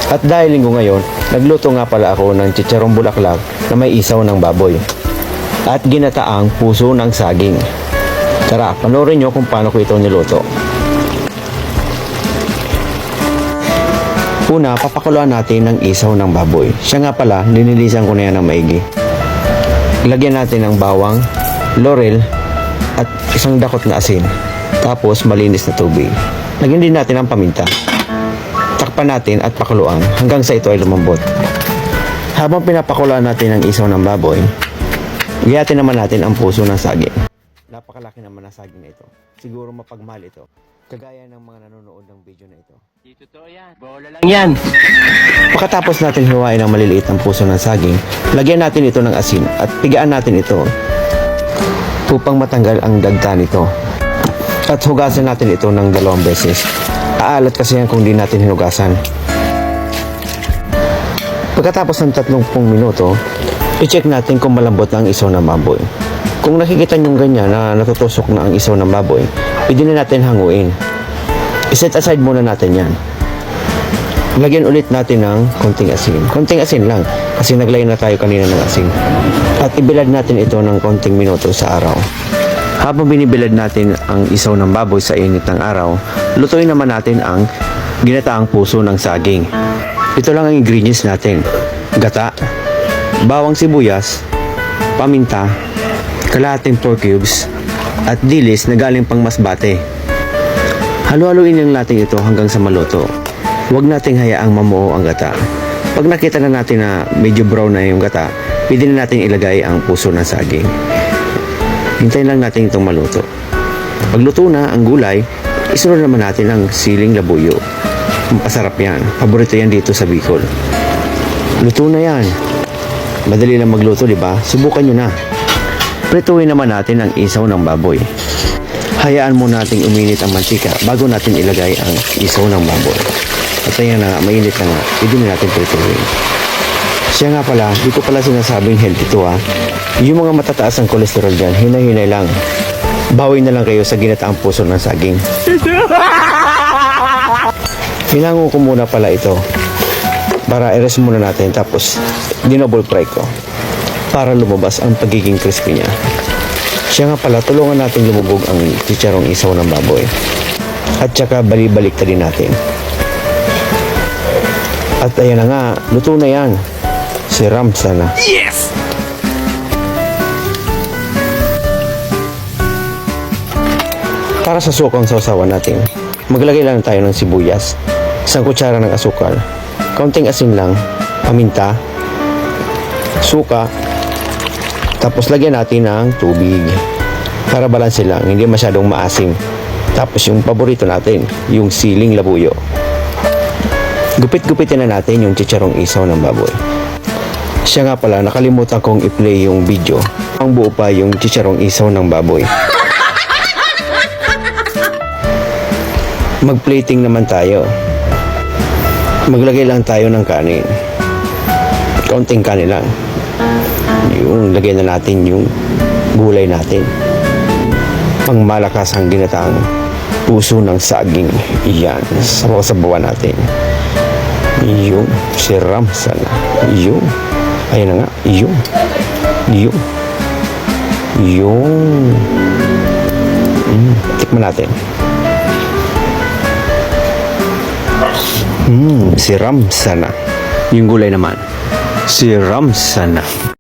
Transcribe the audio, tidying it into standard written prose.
At dahil linggo ngayon, nagluto nga pala ako ng chicharong bulaklak na may isaw ng baboy at ginataang puso ng saging. Tara, panoorin nyo kung paano ko ito niluto. Una, papakuluan natin ng isaw ng baboy. Siya nga pala, linilisan ko na yan ng maigi. Lagyan natin ng bawang, laurel, at isang dakot na asin. Tapos malinis na tubig. Lagyan din natin ang paminta. Takpan natin at pakuluan hanggang sa ito ay lumambot. Habang pinapakuluan natin ang isaw ng baboy, giyatin naman natin ang puso ng saging. Napakalaki naman ang saging na ito. Siguro mapagmahal ito. Kagaya ng mga nanonood ng video na ito. Di totoo yan. Bola lang yan. Pagkatapos natin hiwain ang maliliit ang puso ng saging, lagyan natin ito ng asin at pigaan natin ito upang matanggal ang dagta nito. At hugasan natin ito ng 2 beses. Aalat kasi yan kung di natin hinugasan. Pagkatapos ng 30 minuto, i-check natin kung malambot na ang isaw ng baboy. Kung nakikita nyo ganyan na natutusok na ang isaw ng baboy, pwede na natin hanguin. I-set aside muna natin yan. Lagyan ulit natin ng konting asin. Konting asin lang kasi naglagay na tayo kanina ng asin. At ibilad natin ito ng konting minuto sa araw. Habang binibilad natin ang isaw ng baboy sa init ng araw, lutuin naman natin ang ginataang puso ng saging. Ito lang ang ingredients natin. Gata, bawang sibuyas, paminta, kalahating pork cubes, at dilis na galing pang masbate. Halo-haluin lang natin ito hanggang sa maluto. Huwag nating hayaang mamuo ang gata. Pag nakita na natin na medyo brown na yung gata, pwede na natin ilagay ang puso ng saging. Hintayin lang natin itong maluto. Pag luto na ang gulay, isunod naman natin ang siling labuyo. Masarap yan. Paborito yan dito sa Bicol. Luto na yan. Madali lang magluto, di ba? Subukan nyo na. Prituin naman natin ang isaw ng baboy. Hayaan muna nating uminit ang mantika bago natin ilagay ang isaw ng baboy. At ayan na nga, mainit na nga, pwede na natin prituin. Siya nga pala, di ko pala sinasabing healthy ito ha. Yung mga matataas ang kolesterol dyan, hinay-hinay lang. Bawi na lang kayo sa ginataang puso ng saging. Hinango ko muna pala ito para i-rest muna natin, tapos dinouble fry ko para lumabas ang pagiging crispy niya. Siya nga pala, tulungan natin lumubog ang chicharong isaw ng baboy. At saka bali-balik din natin. At ayan na nga, luto na yan. Si Ramsa na. Yes! Para sa sukang sausawan natin, maglagay lang tayo ng sibuyas, 1 kutsara ng asukal, kaunting asin lang, paminta, suka, tapos lagyan natin ng tubig para balanse lang, hindi masyadong maasim. Tapos yung paborito natin, yung siling labuyo. Gupit-gupitin na natin yung chicharong isaw ng baboy. Siya nga pala, nakalimutan kong i-play yung video. Ang buo pa yung chicharong isaw ng baboy. Mag-plating naman tayo. Maglagay lang tayo ng kanin. Kaunting kanin lang. Yung lagay na natin yung gulay natin. Pangmalakas ang ginataang puso ng saging. Iyan, sabaw-sabawan natin. Yung si Ramsa na. Yung, ayun na nga. Yung. Tikman natin. Si Ramsa na. Yung gulay naman, si Ramsa na.